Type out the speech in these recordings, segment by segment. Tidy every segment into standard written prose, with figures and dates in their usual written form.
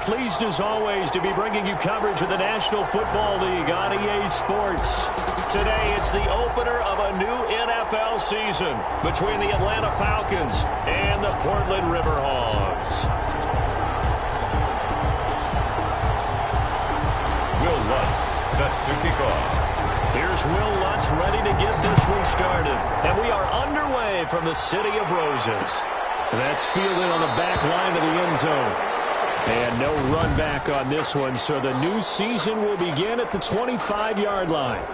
pleased as always to be bringing you coverage of the National Football League on EA Sports. Today, it's the opener of a new NFL season between the Atlanta Falcons and the Portland Riverhawks. Will Lutz set to kick off. Here's Will Lutz ready to get this one started. And we are underway from the City of Roses. That's fielded on the back line of the end zone. And no run back on this one, so the new season will begin at the 25-yard line.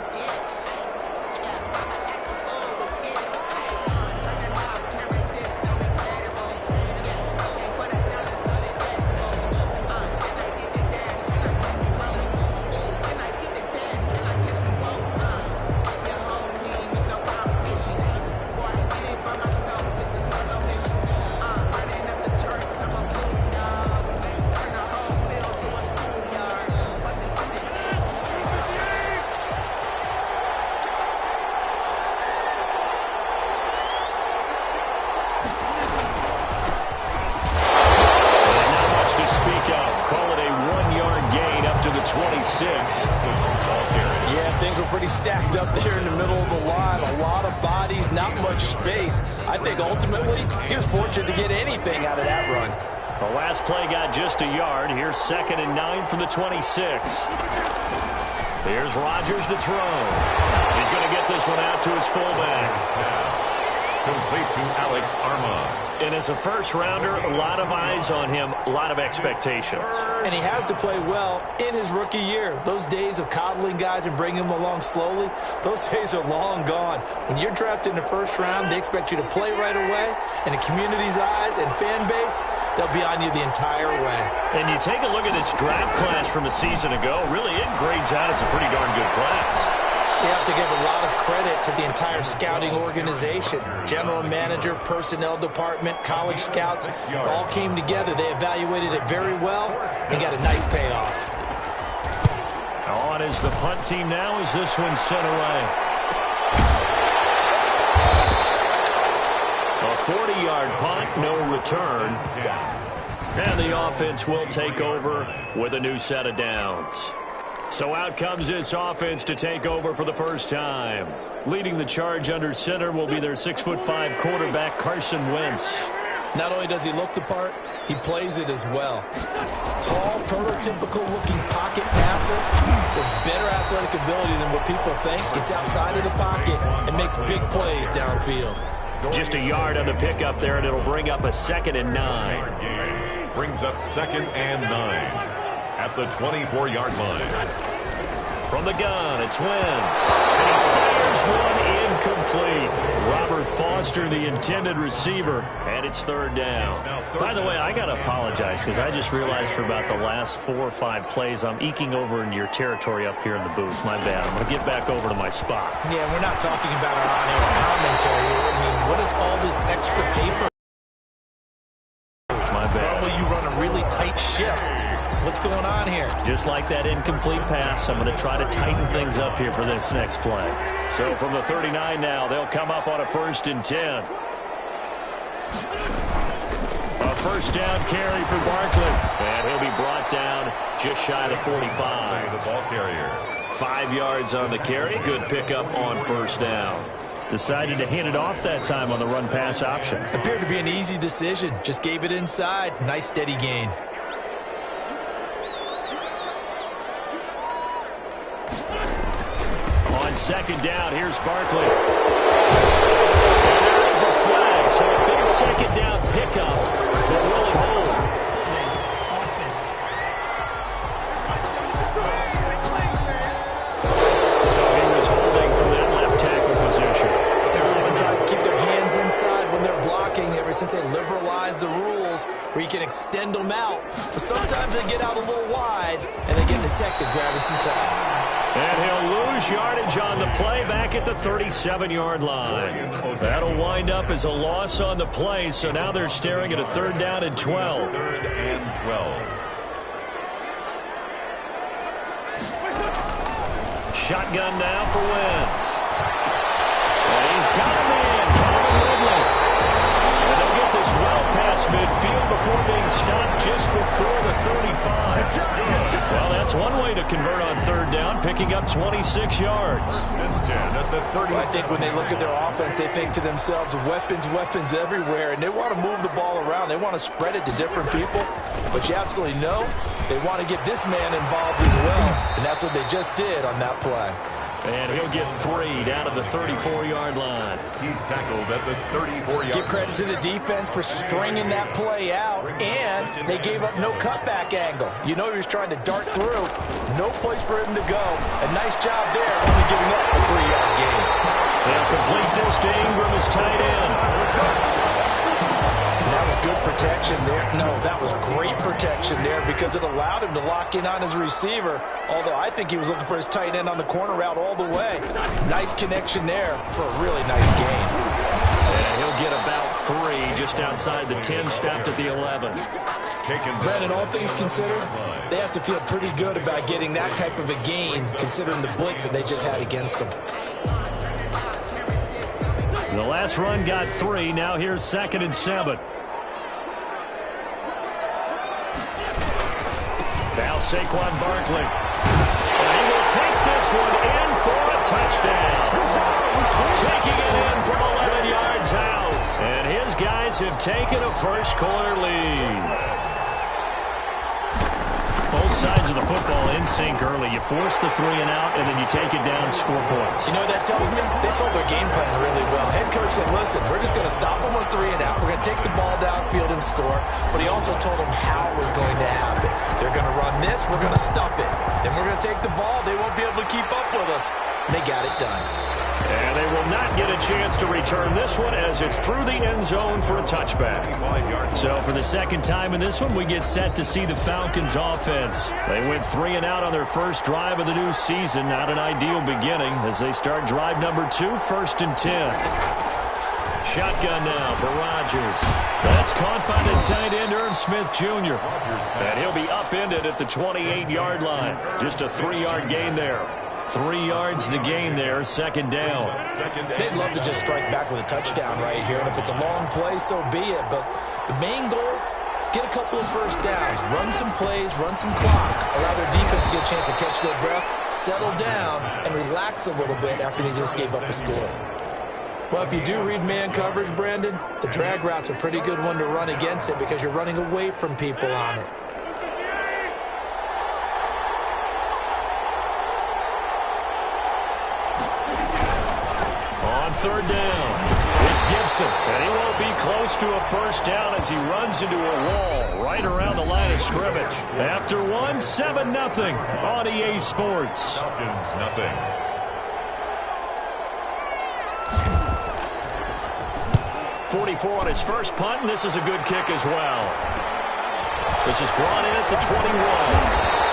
Yeah, things were pretty stacked up there in the middle of the line. A lot of bodies, not much space. I think ultimately he was fortunate to get anything out of that run. The last play got just a yard. Here's 2nd and 9 from the 26. Here's Rodgers to throw. He's going to get this one out to his fullback. Complete to Alex Armah. And as a first-rounder, a lot of eyes on him, a lot of expectations. And he has to play well in his rookie year. Those days of coddling guys and bringing them along slowly, those days are long gone. When you're drafted in the first round, they expect you to play right away. And the community's eyes and fan base, they'll be on you the entire way. And you take a look at this draft class from a season ago, really it grades out as a pretty darn good class. So you have to give a lot of credit to the entire scouting organization. General manager, personnel department, college scouts, all came together. They evaluated it very well and got a nice payoff. On is the punt team now as this one's sent away. A 40-yard punt, no return. And the offense will take over with a new set of downs. So out comes this offense to take over for the first time. Leading the charge under center will be their 6'5" quarterback, Carson Wentz. Not only does he look the part, he plays it as well. Tall, prototypical-looking pocket passer with better athletic ability than what people think. Gets outside of the pocket and makes big plays downfield. Just a yard on the pickup there, and it'll bring up a 2nd and 9. Brings up 2nd and 9. At the 24-yard line. From the gun, it's Wentz. And he fires one incomplete. Robert Foster, the intended receiver, and it's 3rd down. By the way, I got to apologize because I just realized for about the last 4 or 5 plays, I'm eking over into your territory up here in the booth. My bad. I'm going to get back over to my spot. Yeah, we're not talking about our on-air commentary. I mean, what is all this extra paper? My bad. Normally you run a really tight ship. What's going on here? Just like that incomplete pass, I'm going to try to tighten things up here for this next play. So from the 39 now, they'll come up on a 1st and 10. A 1st down carry for Barkley. And he'll be brought down just shy of the 45. The ball carrier. 5 yards on the carry. Good pickup on 1st down. Decided to hand it off that time on the run-pass option. Appeared to be an easy decision. Just gave it inside. Nice steady gain. On 2nd down, here's Barkley. And there is a flag, so a big 2nd down pickup, but will it hold? So he was holding from that left tackle position. Everyone tries to keep their hands inside when they're blocking ever since they liberalized the rules where you can extend them out. But sometimes they get out a little wide and they get detected grabbing some cloth. And he'll lose yardage on the play back at the 37-yard line. That'll wind up as a loss on the play, so now they're staring at a 3rd down and 12. 3rd and 12. Shotgun now for Wentz. And he's got a man, Calvin Ridley. And they'll get this well past across midfield before being stopped just before the 35. Well, that's one way to convert on third down, picking up 26 yards. Well, I think when they look at their offense, they think to themselves, weapons, weapons everywhere, and they want to move the ball around. They want to spread it to different people, but you absolutely know they want to get this man involved as well, and that's what they just did on that play. And he'll get 3 down at the 34-yard line. He's tackled at the 34-yard line. Give credit to the defense for stringing that play out, and they gave up no cutback angle. You know he was trying to dart through. No place for him to go. A nice job there, only giving up a 3-yard gain. They'll complete this to Ingram as tight end. That was good protection there. No, that was great protection there because it allowed him to lock in on his receiver, although I think he was looking for his tight end on the corner route all the way. Nice connection there for a really nice gain. And he'll get about 3 just outside the 10, stopped at the 11. Brandon, all things considered, they have to feel pretty good about getting that type of a gain considering the blitz that they just had against them. The last run got 3. Now here's 2nd and 7. Now Saquon Barkley. And he will take this one in for a touchdown. Taking it in from 11 yards out. And his guys have taken a first-quarter lead. Both sides of the football in sync early. You force the 3 and out, and then you take it down, score points. You know what that tells me? They sold their game plan really well. Head coach said, listen, we're just going to stop them on 3 and out. We're going to take the ball downfield and score. But he also told them how it was going to happen. They're going to run this. We're going to stuff it. Then we're going to take the ball. They won't be able to keep up with us. And they got it done. And they will not get a chance to return this one as it's through the end zone for a touchback. So for the second time in this one, we get set to see the Falcons offense. They went 3 and out on their first drive of the new season. Not an ideal beginning as they start drive number 2, 1st and 10. Shotgun now for Rodgers. That's caught by the tight end, Irv Smith Jr. And he'll be upended at the 28-yard line. Just a 3-yard gain there. 3 yards the gain there, 2nd down. They'd love to just strike back with a touchdown right here, and if it's a long play, so be it. But the main goal, get a couple of first downs, run some plays, run some clock, allow their defense to get a chance to catch their breath, settle down, and relax a little bit after they just gave up a score. Well, if you do read man coverage, Brandon, the drag route's a pretty good one to run against it because you're running away from people on it. On 3rd down, it's Gibson, and he won't be close to a first down as he runs into a wall right around the line of scrimmage. After 1, 7-0 on EA Sports. Falcons, nothing. .44 on his first punt, and this is a good kick as well. This is brought in at the 21.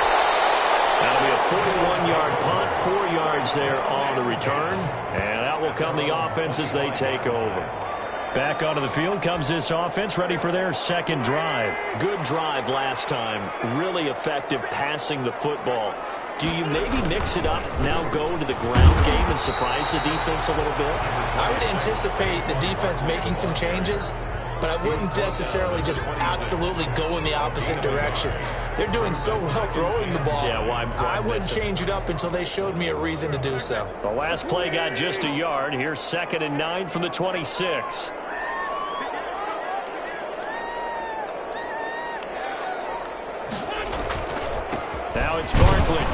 That'll be a 41-yard punt, 4 yards there on the return, and out will come the offense as they take over. Back onto the field comes this offense, ready for their 2nd drive. Good drive last time, really effective passing the football. Do you maybe mix it up, now go to the ground game and surprise the defense a little bit? I would anticipate the defense making some changes, but I wouldn't necessarily just absolutely go in the opposite direction. They're doing so well throwing the ball. Yeah, why I wouldn't change it up until they showed me a reason to do so. The last play got just a yard. Here's 2nd and 9 from the 26. Now it's Barkley.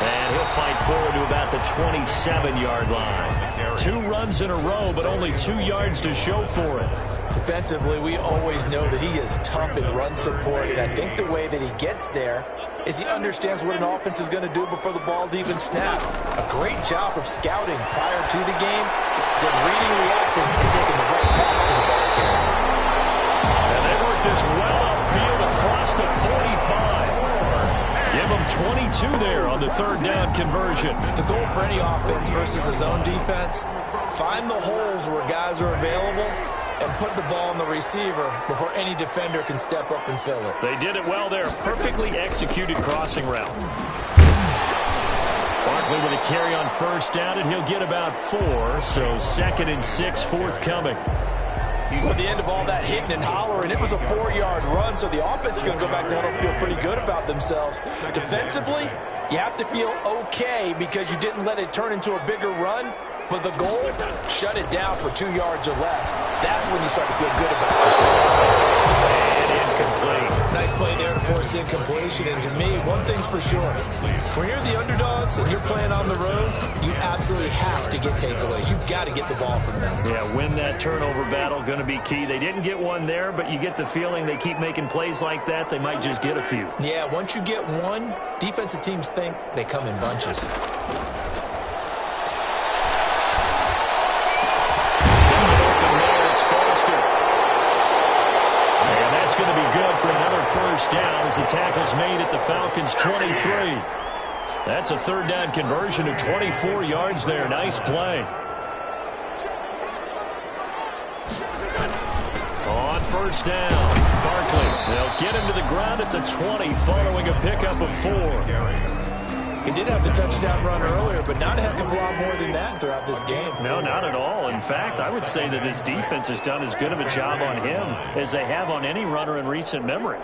And he'll fight forward to about the 27-yard line. 2 runs in a row, but only 2 yards to show for it. Defensively, we always know that he is tough in run support, and I think the way that he gets there is he understands what an offense is going to do before the ball's even snapped. A great job of scouting prior to the game, then reading, reacting, and taking the right path to the ball carrier. And they work this well upfield across the 45. Give him 22 there on the 3rd down conversion. The goal for any offense versus a zone defense, find the holes where guys are available and put the ball on the receiver before any defender can step up and fill it. They did it well there. Perfectly executed crossing route. Barkley with a carry on 1st down, and he'll get about 4, so 2nd and 6 forthcoming. At the end of all that hitting and hollering, it was a 4-yard run, so the offense is going to go back down and feel pretty good about themselves. Defensively, you have to feel okay because you didn't let it turn into a bigger run, but the goal, shut it down for 2 yards or less. That's when you start to feel good about yourselves. And incomplete. Nice play there to force the incompletion, and to me, one thing's for sure. When you're the underdogs and you're playing on the road, you absolutely have to get takeaways. You've got to get the ball from them. Yeah, win that turnover battle, going to be key. They didn't get one there, but you get the feeling they keep making plays like that, they might just get a few. Yeah, once you get one, defensive teams think they come in bunches. Going to be good for another first down as the tackle's made at the Falcons' 23. That's a third down conversion of 24 yards there. Nice play. On first down, Barkley. They'll get him to the ground at the 20 following a pickup of 4. He did have the touchdown run earlier, but not a heck of a lot more than that throughout this game. No, not at all. In fact, I would say that this defense has done as good of a job on him as they have on any runner in recent memory.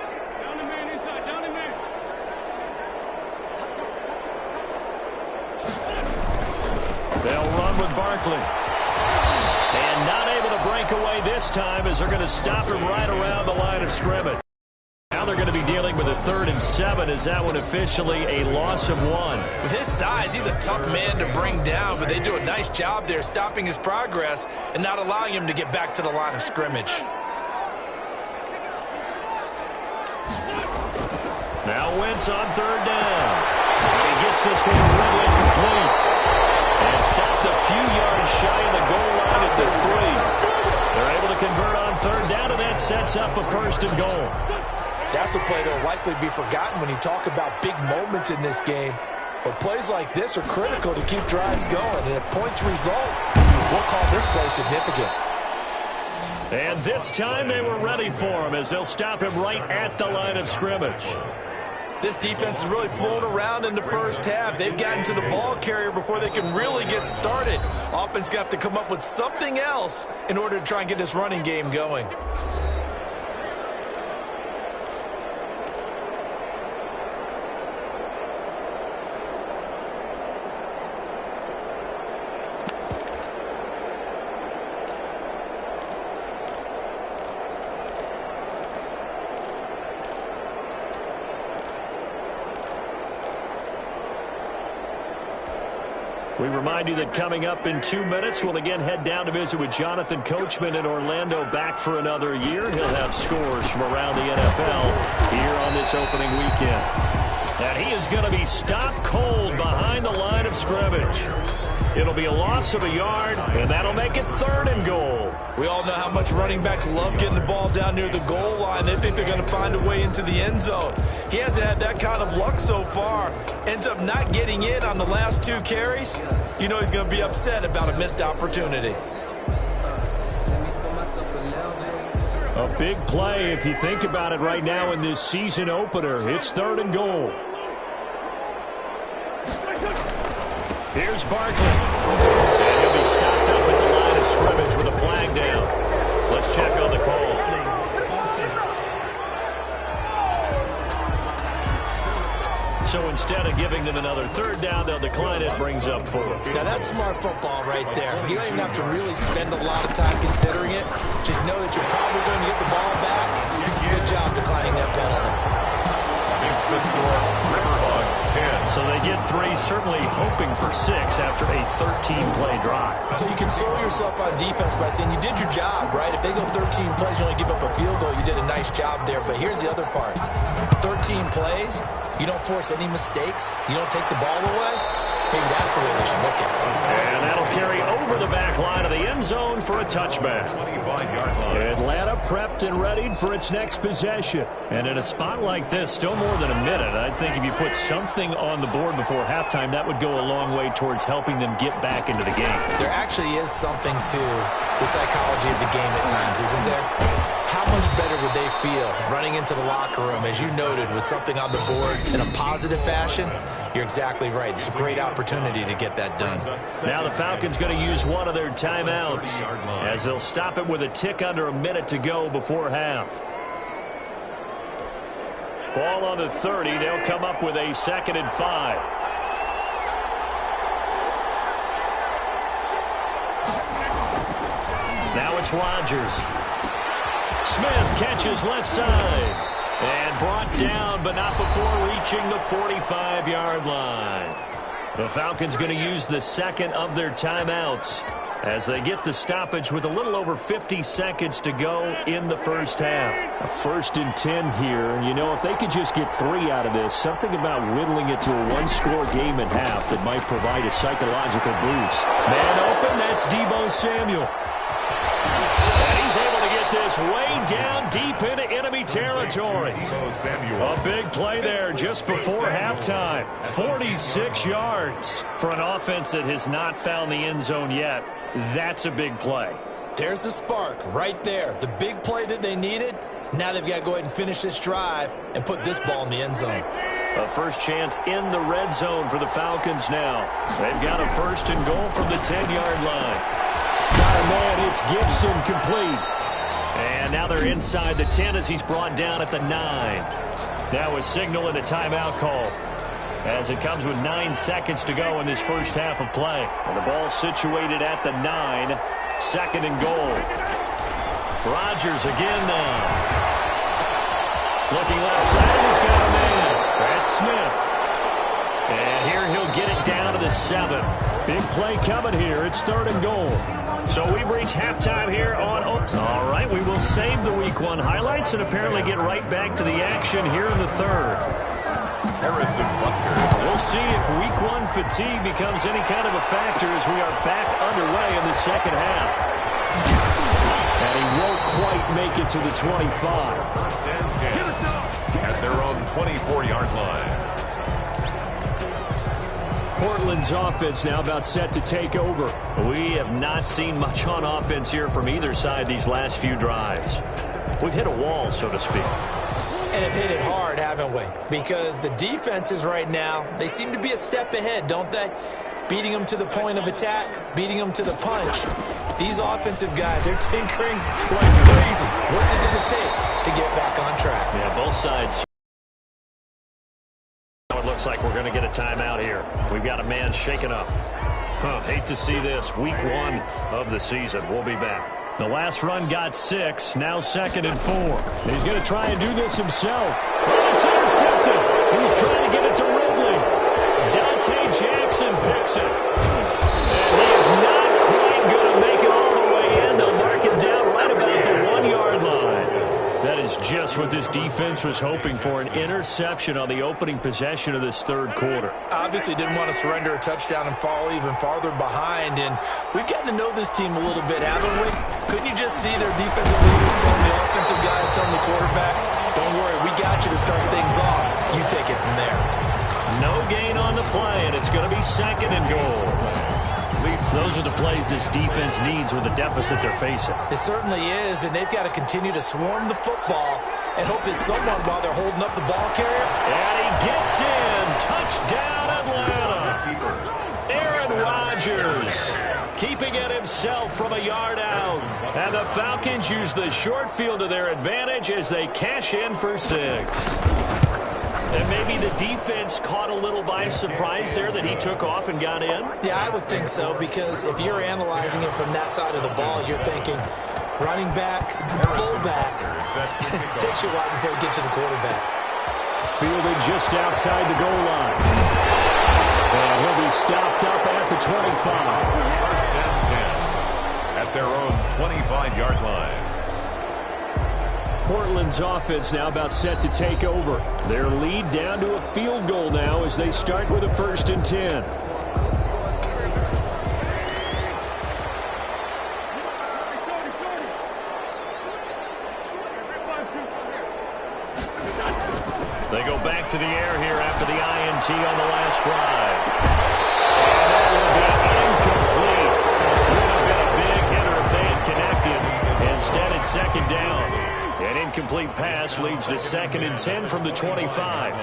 They'll run with Barkley. And not able to break away this time as they're going to stop him right around the line of scrimmage. Now they're going to be dealing with a 3rd and 7 as that one officially a loss of 1. With his size, he's a tough man to bring down, but they do a nice job there stopping his progress and not allowing him to get back to the line of scrimmage. Now Wentz on 3rd down. He gets this one really complete. And stopped a few yards shy of the goal line at the 3. They're able to convert on 3rd down, and that sets up a 1st and goal. That's a play that will likely be forgotten when you talk about big moments in this game. But plays like this are critical to keep drives going. And if points result, we'll call this play significant. And this time they were ready for him as they'll stop him right at the line of scrimmage. This defense has really flown around in the first half. They've gotten to the ball carrier before they can really get started. Offense going to have to come up with something else in order to try and get this running game going. We remind you that coming up in 2 minutes, we'll again head down to visit with Jonathan Coachman in Orlando, back for another year. He'll have scores from around the NFL here on this opening weekend. And he is going to be stopped cold behind the line of scrimmage. It'll be a loss of a yard, and that'll make it 3rd and goal. We all know how much running backs love getting the ball down near the goal line. They think they're going to find a way into the end zone. He hasn't had that kind of luck so far. Ends up not getting in on the last 2 carries. You know he's going to be upset about a missed opportunity. A big play if you think about it right now in this season opener. It's 3rd and goal. Here's Barkley. And he'll be stopped up at the line of scrimmage with a flag down. Let's check on the call. So instead of giving them another 3rd down, they'll decline it. Brings up 4. Now that's smart football right there. You don't even have to really spend a lot of time considering it. Just know that you're probably going to get the ball back. Good job declining that penalty. Makes the score Riverhawks 10. So they get 3, certainly hoping for 6 after a 13-play drive. So you console yourself on defense by saying you did your job, right? If they go 13 plays, you only give up a field goal, you did a nice job there. But here's the other part. 13 plays, you don't force any mistakes, you don't take the ball away. Maybe that's the way they should look at it. And that'll carry over the back line of the end zone for a touchback. 25-yard line. Atlanta prepped and readied for its next possession. And in a spot like this, still more than a minute, I think if you put something on the board before halftime, that would go a long way towards helping them get back into the game. There actually is something to the psychology of the game at times, isn't there? How much better would they feel running into the locker room, as you noted, with something on the board in a positive fashion? You're exactly right. It's a great opportunity to get that done. Now the Falcons going to use one of their timeouts as they'll stop it with a tick under a minute to go before half. Ball on the 30. They'll come up with a 2nd and 5. Now it's Rodgers. Smith catches left side. And brought down, but not before reaching the 45-yard line. The Falcons going to use the 2nd of their timeouts as they get the stoppage with a little over 50 seconds to go in the first half. A 1st and 10 here. You know, if they could just get 3 out of this, something about whittling it to a one-score game at half that might provide a psychological boost. Man open, that's Deebo Samuel. And he's able to get this way down deep into enemy territory. A big play there just before halftime. 46 yards for an offense that has not found the end zone yet. That's a big play. There's the spark right there. The big play that they needed. Now they've got to go ahead and finish this drive and put this ball in the end zone. A first chance in the red zone for the Falcons now. They've got a 1st and goal from the 10-yard line. Got a man, it's Gibson, complete. And now they're inside the 10 as he's brought down at the 9. Now a signal and a timeout call as it comes with 9 seconds to go in this first half of play. And the ball situated at the 9, 2nd and goal. Rodgers again now. Looking left side, he's got a man. That's Smith. And here he'll get it down to the 7. Big play coming here. It's 3rd and goal. So we've reached halftime here on... All right, we will save the Week 1 highlights and apparently get right back to the action here in the 3rd. Harrison Butker. We'll see if Week 1 fatigue becomes any kind of a factor as we are back underway in the second half. And he won't quite make it to the 25. 1st and 10 at their own 24-yard line. Portland's offense now about set to take over. We have not seen much on offense here from either side these last few drives. We've hit a wall, so to speak. And have hit it hard, haven't we? Because the defenses right now, they seem to be a step ahead, don't they? Beating them to the point of attack, beating them to the punch. These offensive guys, they're tinkering like crazy. What's it going to take to get back on track? Yeah, both sides. It looks like we're going to get a timeout here. We've got a man shaken up. Hate to see this. Week 1 of the season. We'll be back. The last run got 6. Now 2nd and 4. He's going to try and do this himself. Oh, it's intercepted. He's trying to get it to Ridley. Dante Jackson picks it. And he is not quite going to make it all the way in. They'll mark him down right about the 1-yard line. That is just what this defense was hoping for, an interception on the opening possession of this 3rd quarter. Obviously didn't want to surrender a touchdown and fall even farther behind. And we've gotten to know this team a little bit, haven't we? Couldn't you just see their defensive leaders telling the offensive guys, telling the quarterback, don't worry, we got you to start things off. You take it from there. No gain on the play, and it's going to be 2nd and goal. Those are the plays this defense needs with the deficit they're facing. It certainly is, and they've got to continue to swarm the football and hope that someone, while they're holding up the ball carrier. And he gets in. Touchdown, Atlanta. Aaron Rodgers keeping it himself from a yard out. And the Falcons use the short field to their advantage as they cash in for 6. And maybe the defense caught a little by surprise there that he took off and got in? Yeah, I would think so, because if you're analyzing it from that side of the ball, you're thinking running back, fullback. It takes you a while before you get to the quarterback. Fielded just outside the goal line. And he'll be stopped up at the 25. 1st and 10 at their own 25-yard line. Portland's offense now about set to take over. Their lead down to a field goal now as they start with a 1st and 10. They go back to the air here after the INT on the last drive. And that will be incomplete. Would have been a big hitter if they had connected. Instead, it's 2nd down. An incomplete pass leads to 2nd and 10 from the 25.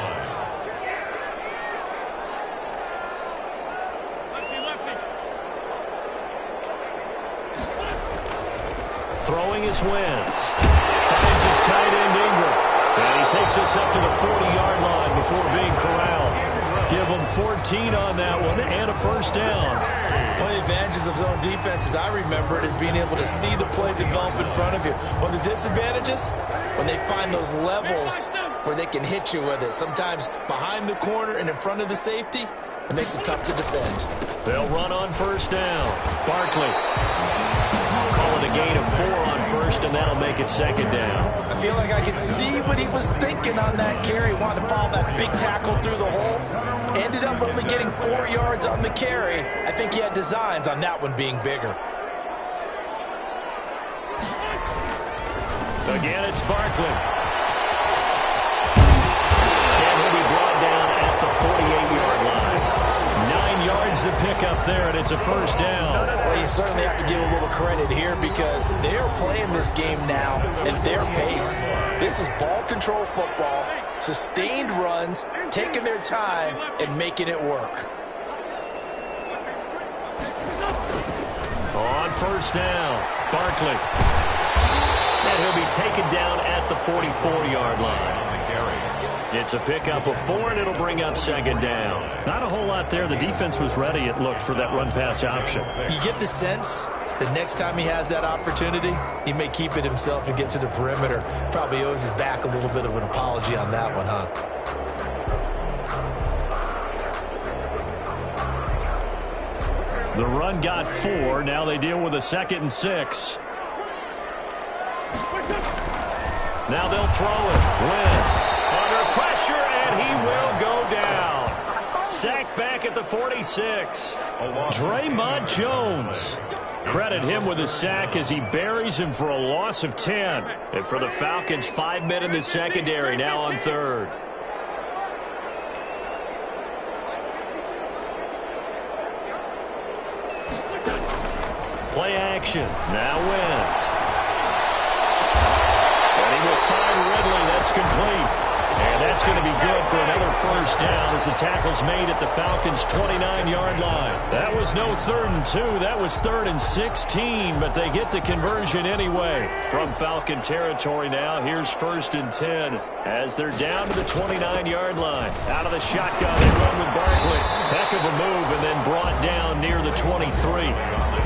Throwing is Wentz. Finds his tight end Ingram. And he takes us up to the 40-yard line before being corralled. Give him 14 on that one and a first down. One of the advantages of zone defense, as I remember it, is being able to see the play develop in front of you. One of the disadvantages, when they find those levels where they can hit you with it, sometimes behind the corner and in front of the safety, it makes it tough to defend. They'll run on first down. Barkley. Call it a gain of 4 on first, and that'll make it 2nd down. I feel like I could see what he was thinking on that carry. Wanted to follow that big tackle through the hole. Ended up only getting 4 yards on the carry. I think he had designs on that one being bigger. Again, it's Barkley. And he'll be brought down at the 48-yard line. 9 yards to pick up there, and it's a first down. Well, you certainly have to give a little credit here because they're playing this game now at their pace. This is ball control football, sustained runs, taking their time, and making it work. On first down, Barkley. And he'll be taken down at the 44-yard line. It's a pickup of 4, and it'll bring up 2nd down. Not a whole lot there. The defense was ready, it looked, for that run-pass option. You get the sense that next time he has that opportunity, he may keep it himself and get to the perimeter. Probably owes his back a little bit of an apology on that one, huh? The run got 4. Now they deal with a 2nd and 6. Now they'll throw it. Wentz under pressure, and he will go down. Sacked back at the 46. Draymond Jones. Credit him with a sack as he buries him for a loss of 10. And for the Falcons, 5 men in the secondary, now on 3rd. Play action. Now Wentz. And he will find Ridley. That's complete. And that's going to be good for another first down as the tackle's made at the Falcons' 29-yard line. That was no 3rd and 2. That was 3rd and 16, but they get the conversion anyway. From Falcon territory now, here's 1st and 10 as they're down to the 29-yard line. Out of the shotgun, they run with Barkley. Heck of a move, and then brought down near the 23.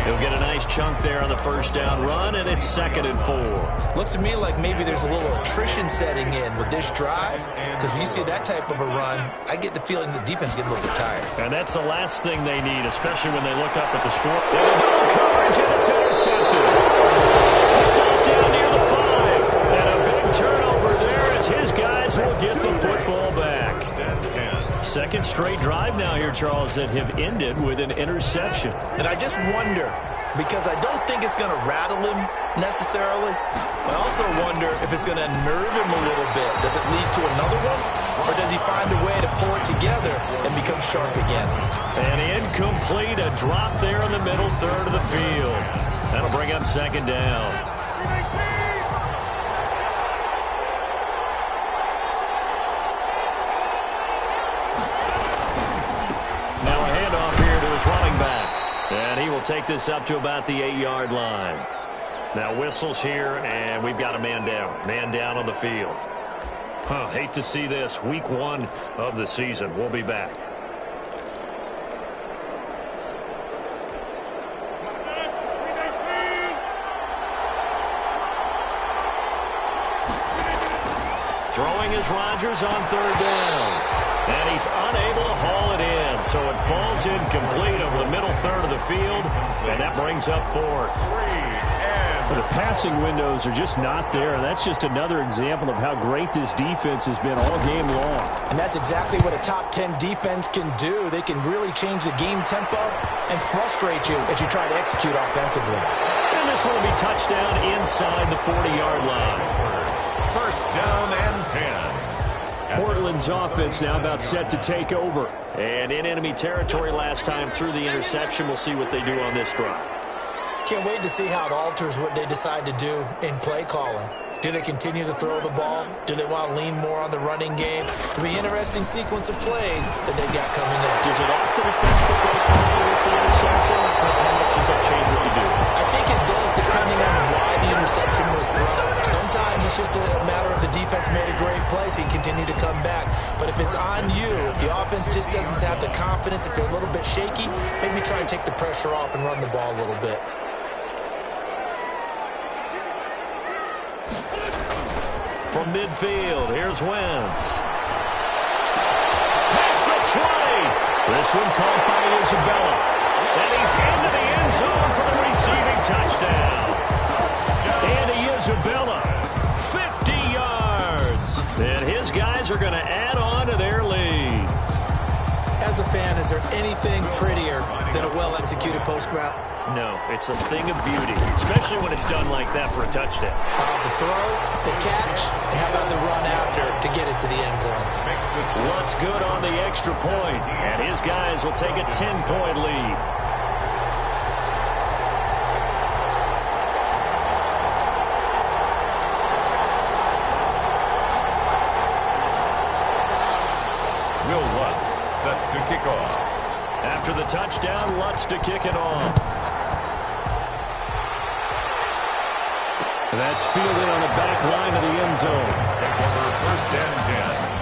He'll get a nice chunk there on the first down run, and it's 2nd and 4. Looks to me like maybe there's a little attrition setting in with this drive, because when you see that type of a run, I get the feeling the defense getting a little bit tired. And that's the last thing they need, especially when they look up at the score. They'll double coverage, and it's intercepted. Picked off down near the 5. And a big turnover there as his guys will get the football back. 2nd straight drive now here, Charles, that have ended with an interception. And I just wonder, because I don't think it's going to rattle him necessarily, I also wonder if it's going to nerve him a little bit. Does it lead to another one? Or does he find a way to pull it together and become sharp again? And incomplete, a drop there in the middle 3rd of the field. That'll bring up 2nd down. Running back, and he will take this up to about the 8-yard line. Now whistles here, and we've got a man down on the field. Hate to see this. Week 1 of the season. We'll be back. Throwing is Rodgers on 3rd down. And he's unable to haul it in, so it falls incomplete over the middle 3rd of the field, and that brings up 4th. The passing windows are just not there, and that's just another example of how great this defense has been all game long. And that's exactly what a top 10 defense can do. They can really change the game tempo and frustrate you as you try to execute offensively. And this one will be touchdown inside the 40-yard line. First down and 10. Portland's offense now about set to take over. And in enemy territory last time through the interception. We'll see what they do on this drive. Can't wait to see how it alters what they decide to do in play calling. Do they continue to throw the ball? Do they want to lean more on the running game? It'll be an interesting sequence of plays that they've got coming up. Does it often affect the play calling with the interception? How much does that change what you do? I think it does, depending on why the interception was thrown. Sometimes it's just a matter of the defense made a great play, so you continue to come back. But if it's on you, if the offense just doesn't have the confidence, if they're a little bit shaky, maybe try and take the pressure off and run the ball a little bit. From midfield, here's Wentz. Past the 20. This one caught by Isabella. And he's into the end zone for the receiving touchdown. Andy Isabella, 50 yards. And his guys are going to add on to their lead. As a fan, is there anything prettier than a well-executed post route? No, it's a thing of beauty, especially when it's done like that for a touchdown. The throw, the catch, and how about the run after to get it to the end zone? What's good on the extra point, and his guys will take a 10-point lead. Will Lutz set to kick off. After the touchdown, Lutz to kick it off. That's fielded on the back line of the end zone. Take over 1st and 10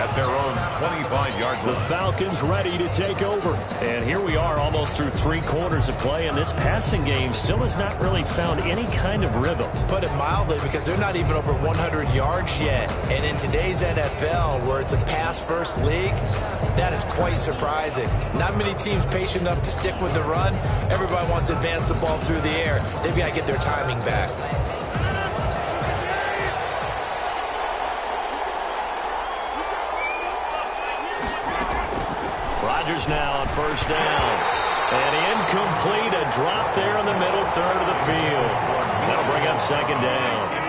at their own 25-yard line. The Falcons ready to take over. And here we are almost through 3 quarters of play, and this passing game still has not really found any kind of rhythm. Put it mildly, because they're not even over 100 yards yet. And in today's NFL, where it's a pass-first league, that is quite surprising. Not many teams patient enough to stick with the run. Everybody wants to advance the ball through the air. They've got to get their timing back. Rodgers now on 1st down. And incomplete, a drop there in the middle third of the field. That'll bring up 2nd down.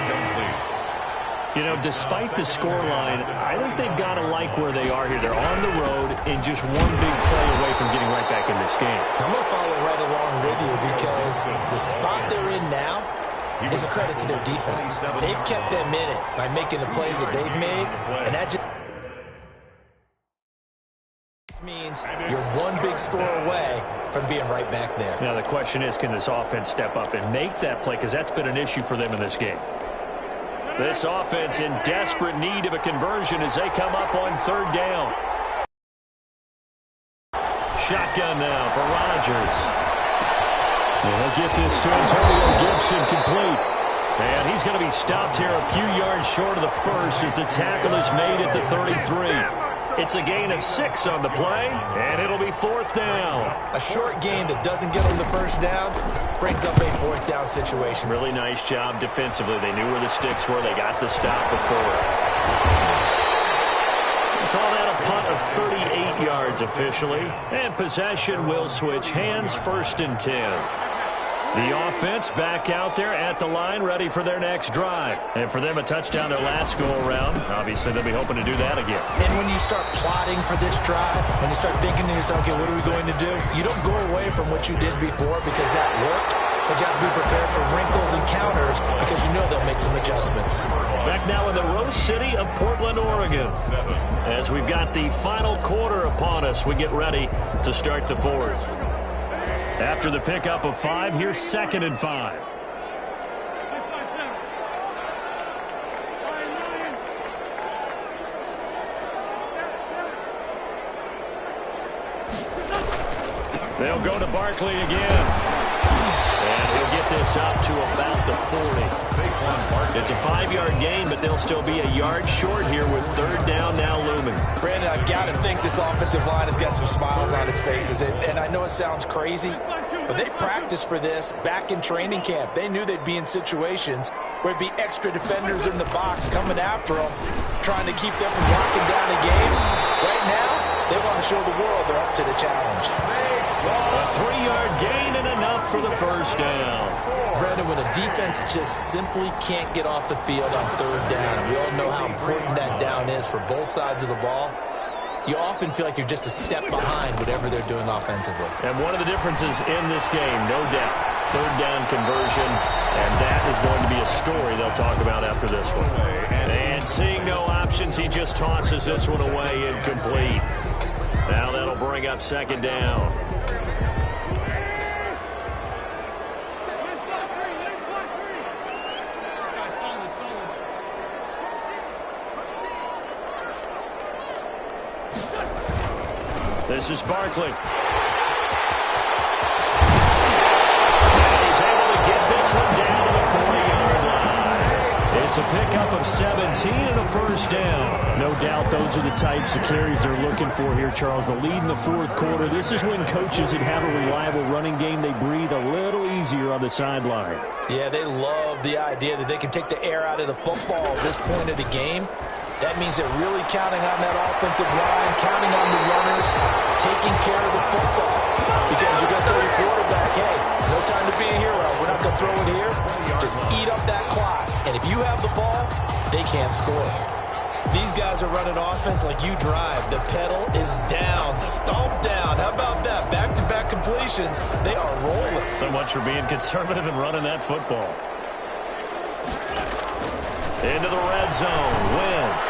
You know, despite the scoreline, I think they've got to like where they are here. They're on the road and just one big play away from getting right back in this game. I'm going to follow right along with you, because the spot they're in now is a credit to their defense. They've kept them in it by making the plays that they've made, and that just means you're one big score away from being right back there. Now the question is, can this offense step up and make that play? Because that's been an issue for them in this game. This offense in desperate need of a conversion as they come up on 3rd down. Shotgun now for Rodgers. And he'll get this to Antonio Gibson complete. And he's going to be stopped here a few yards short of the first as the tackle is made at the 33. It's a gain of 6 on the play, and it'll be 4th down. A short gain that doesn't get them the 1st down brings up a 4th down situation. Really nice job defensively. They knew where the sticks were. They got the stop before. We'll call that a punt of 38 yards officially. And possession will switch hands, 1st and 10. The offense back out there at the line, ready for their next drive. And for them, a touchdown their last go-around. Obviously, they'll be hoping to do that again. And when you start plotting for this drive, when you start thinking to yourself, okay, what are we going to do? You don't go away from what you did before because that worked, but you have to be prepared for wrinkles and counters because you know they'll make some adjustments. Back now in the Rose City of Portland, Oregon. As we've got the final quarter upon us, we get ready to start the 4th. After the pickup of 5, here's 2nd and 5. They'll go to Barkley again. And he'll get this up to about the 40. It's a 5-yard gain, but they'll still be a yard short here with 3rd down now looming. Brandon, I've got to think this offensive line has got some smiles on its faces. And I know it sounds crazy, but they practiced for this back in training camp. They knew they'd be in situations where it'd be extra defenders in the box coming after them, trying to keep them from locking down a game. Right now, they want to show the world they're up to the challenge. A 3-yard gain and enough for the 1st down. Brandon, when a defense just simply can't get off the field on 3rd down, and we all know how important that down is for both sides of the ball, you often feel like you're just a step behind whatever they're doing offensively. And one of the differences in this game, no doubt, third down conversion, and that is going to be a story they'll talk about after this one. And seeing no options, he just tosses this one away incomplete. Now that'll bring up second down. This is Barkley. He's able to get this one down to the 40-yard line. It's a pickup of 17 and a first down. No doubt those are the types of carries they're looking for here, Charles. The lead in the fourth quarter. This is when coaches that have a reliable running game, they breathe a little easier on the sideline. Yeah, they love the idea that they can take the air out of the football at this point of the game. That means they're really counting on that offensive line, counting on the runners, taking care of the football. Because you're going to tell your quarterback, hey, no time to be a hero. We're not going to throw it here. Just eat up that clock. And if you have the ball, they can't score. These guys are running offense like you drive. The pedal is down, stomped down. How about that? Back-to-back completions. They are rolling. So much for being conservative and running that football. Into the red zone. Wentz.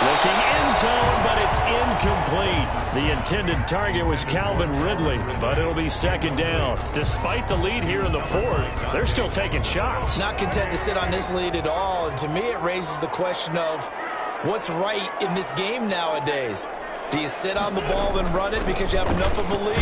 Looking end zone, but it's incomplete. The intended target was Calvin Ridley, but it'll be second down. Despite the lead here in the fourth, they're still taking shots. Not content to sit on this lead at all. And to me, it raises the question of what's right in this game nowadays. Do you sit on the ball and run it because you have enough of a lead?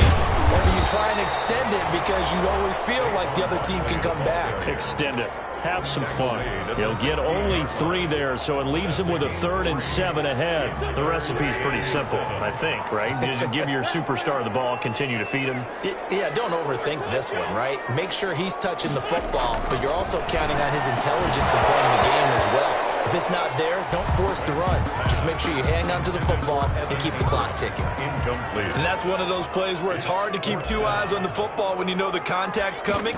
Or do you try and extend it because you always feel like the other team can come back? Extend it. Have some fun. He'll get only 3 there, so it leaves him with a 3rd and 7 ahead. The recipe's pretty simple, I think, right? Just give your superstar the ball, continue to feed him. Yeah, don't overthink this one, right? Make sure he's touching the football, but you're also counting on his intelligence in playing the game as well. If it's not there, don't force the run. Just make sure you hang on to the football and keep the clock ticking. Incomplete. And that's one of those plays where it's hard to keep 2 eyes on the football when you know the contact's coming,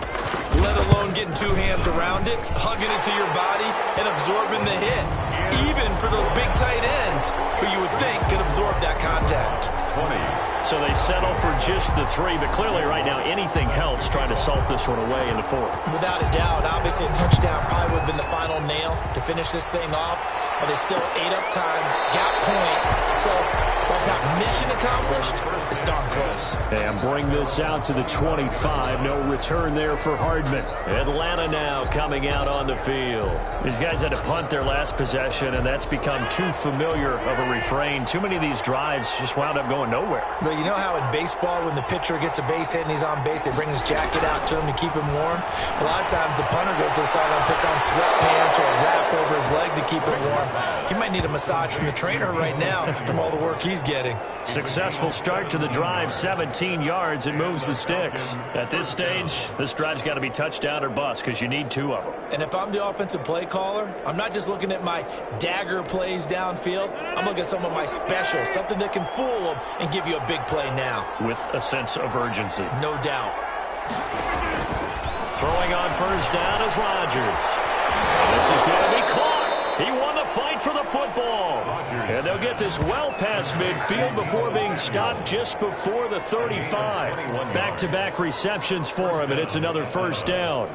let alone getting 2 hands around it, hugging it to your body, and absorbing the hit. Even for those big tight ends who you would think could absorb that contact. 20. So they settle for just the 3, but clearly right now anything helps trying to salt this one away in the fourth. Without a doubt, obviously a touchdown probably would have been the final nail to finish this thing off, but it's still 8 up time, got points, so while it's not mission accomplished, it's darn close. And bring this out to the 25. No return there for Hardman. Atlanta now coming out on the field. These guys had to punt their last possession, and that's become too familiar of a refrain. Too many of these drives just wound up going nowhere. But you know how in baseball, when the pitcher gets a base hit and he's on base, they bring his jacket out to him to keep him warm? A lot of times the punter goes to the sideline, puts on sweatpants or a wrap over his leg to keep it warm. He might need a massage from the trainer right now from all the work he's getting. Successful start to the drive, 17 yards, and moves the sticks. At this stage, this drive's got to be touchdown or bust because you need 2 of them. And if I'm the offensive play caller, I'm not just looking at my dagger plays downfield. I'm looking at some of my specials, something that can fool them and give you a big play now. With a sense of urgency. No doubt. Throwing on first down is Rodgers. This is going to be caught. He won the fight for the football. And they'll get this well past midfield before being stopped just before the 35. Back-to-back receptions for him, and it's another first down.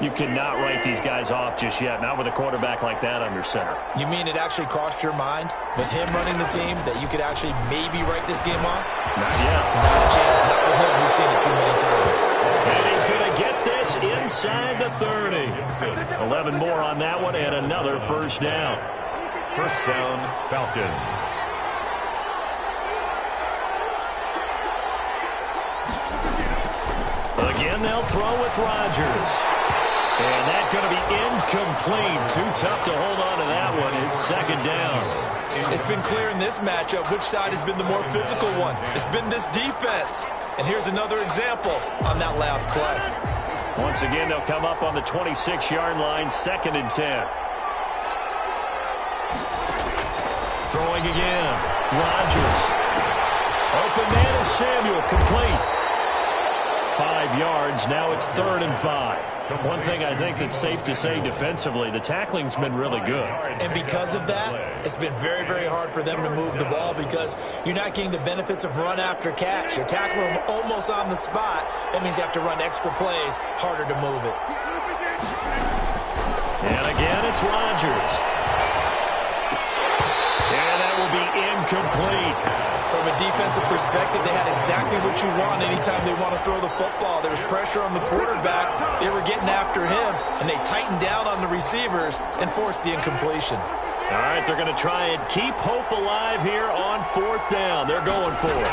You cannot write these guys off just yet, not with a quarterback like that under center. You mean it actually crossed your mind with him running the team that you could actually maybe write this game off? Not yet. Not a chance. Not with him. We've seen it too many times. And he's going to get this inside the 30. 11 more on that one and another first down. First down, Falcons. Again, they'll throw with Rodgers. And that's going to be incomplete. Too tough to hold on to that one. It's second down. It's been clear in this matchup which side has been the more physical one. It's been this defense. And here's another example on that last play. Once again, they'll come up on the 26-yard line, 2nd and 10. Throwing again. Rodgers. Open man is Samuel, complete. 5 yards. Now it's 3rd and 5. One thing I think that's safe to say defensively, the tackling's been really good. And because of that, it's been very, very hard for them to move the ball because you're not getting the benefits of run after catch. You're tackling them almost on the spot. That means you have to run extra plays, harder to move it. And again, it's Rodgers. And that will be incomplete. From a defensive perspective, they had exactly what you want anytime they want to throw the football. There was pressure on the quarterback. They were getting after him, and they tightened down on the receivers and forced the incompletion. All right, they're going to try and keep hope alive here on 4th down. They're going for it.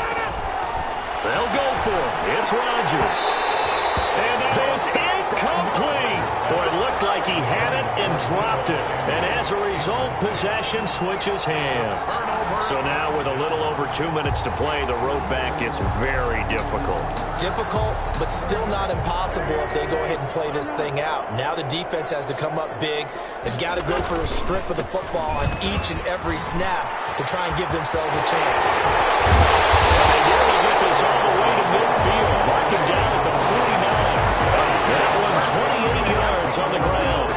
They'll go for it. It's Rodgers. And that is incomplete. Boy, it looked like he had it and dropped it. And as a result, possession switches hands. So now with a little over 2 minutes to play, the road back gets very difficult. Difficult, but still not impossible if they go ahead and play this thing out. Now the defense has to come up big. They've got to go for a strip of the football on each and every snap to try and give themselves a chance. They nearly get this all the way to midfield. Marking down at the 49. That one 28 yards on the ground.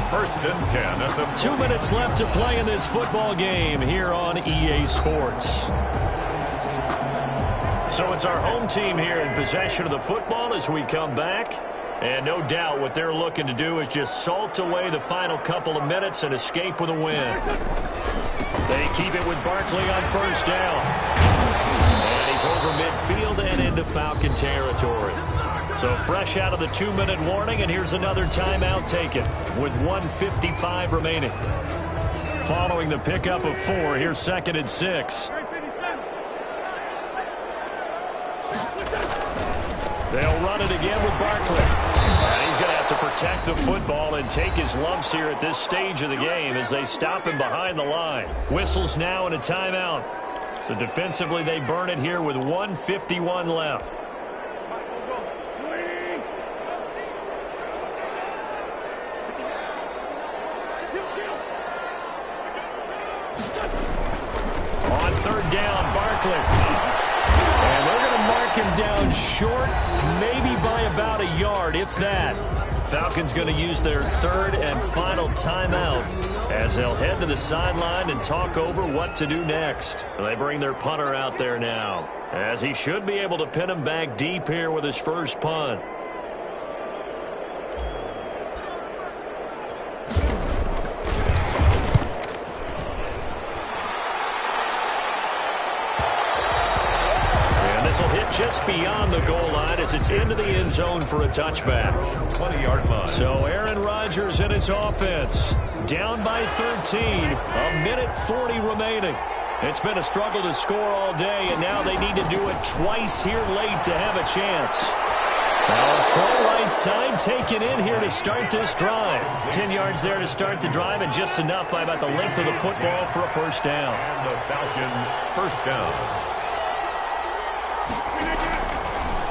1st and 10 at the 2 minutes left to play in this football game here on EA Sports. So it's our home team here in possession of the football as we come back. And no doubt what they're looking to do is just salt away the final couple of minutes and escape with a win. They keep it with Barkley on 1st down. And he's over midfield and into Falcon territory. So fresh out of the 2-minute warning, and here's another timeout taken with 1:55 remaining. Following the pickup of 4, here's 2nd and 6. They'll run it again with Barkley. And he's going to have to protect the football and take his lumps here at this stage of the game as they stop him behind the line. Whistles now and a timeout. So defensively, they burn it here with 1:51 left. On 3rd down, Barkley. And they're going to mark him down short, maybe by about a yard, if that. Falcons going to use their 3rd and final timeout as they'll head to the sideline and talk over what to do next. They bring their punter out there now, as he should be able to pin him back deep here with his first punt. This will hit just beyond the goal line as it's into the end zone for a touchback. 20-yard line. So Aaron Rodgers and his offense down by 13. A minute 40 remaining. It's been a struggle to score all day, and now they need to do it twice here late to have a chance. Now a full right side taken in here to start this drive. 10 yards there to start the drive, and just enough by about the length of the football for a 1st down. And the Falcon 1st down.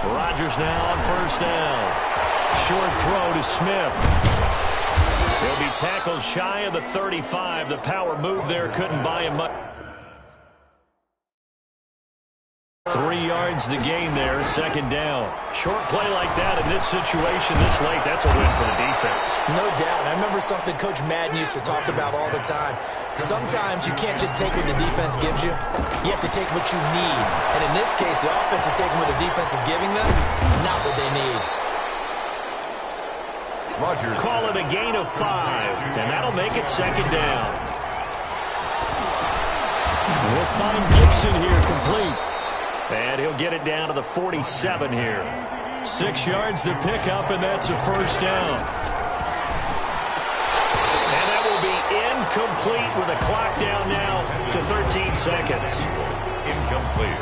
Rodgers now on 1st down. Short throw to Smith. He'll be tackled shy of the 35. The power move there couldn't buy him much. 3 yards the gain there, 2nd down. Short play like that in this situation this late, that's a win for the defense. No doubt. I remember something Coach Madden used to talk about all the time. Sometimes you can't just take what the defense gives you. You have to take what you need. And in this case, the offense is taking what the defense is giving them, not what they need. Rodgers. Call it a gain of 5, and that'll make it 2nd down. We'll find Gibson here complete. And he'll get it down to the 47 here. 6 yards the pickup, and that's a 1st down. And that will be incomplete with the clock down now to 13 seconds. Incomplete.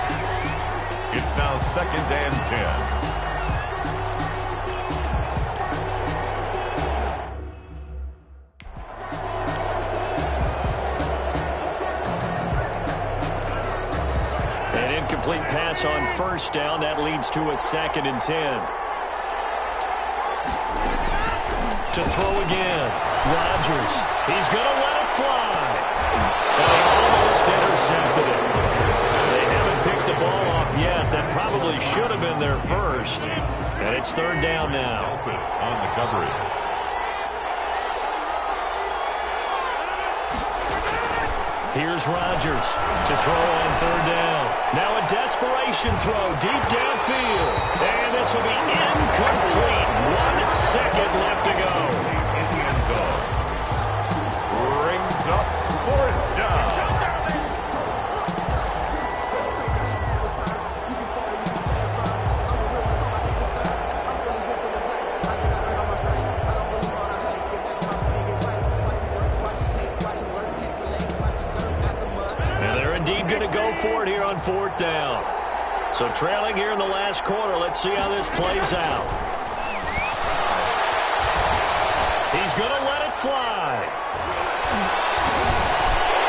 It's now 2nd and 10. Incomplete pass on 1st down. That leads to a 2nd and 10. To throw again. Rodgers. He's going to let it fly. And he almost intercepted it. They haven't picked the ball off yet. That probably should have been their first. And it's third down now. On the coverage. Here's Rodgers to throw on third down. Now a desperation throw deep downfield. And this will be incomplete. 1 second left to go. In the end zone. Brings up fourth down. For it here on fourth down. So trailing here in the last quarter. Let's see how this plays out. He's going to let it fly.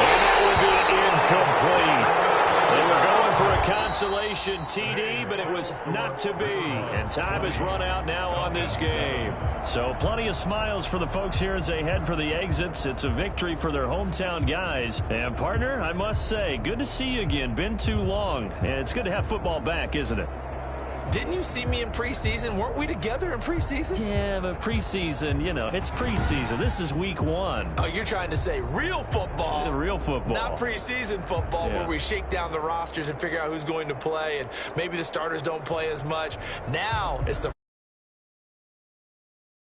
And that would be incomplete. They were going for a consolation TD, but it was not to be. And time has run out now on this game. So plenty of smiles for the folks here as they head for the exits. It's a victory for their hometown guys. And, partner, I must say, good to see you again. Been too long. And it's good to have football back, isn't it? Didn't you see me in preseason? Weren't we together in preseason? Yeah, but preseason, you know, it's preseason. This is week 1. Oh, you're trying to say real football. The real football. Not preseason football, yeah, where we shake down the rosters and figure out who's going to play, and maybe the starters don't play as much. Now it's the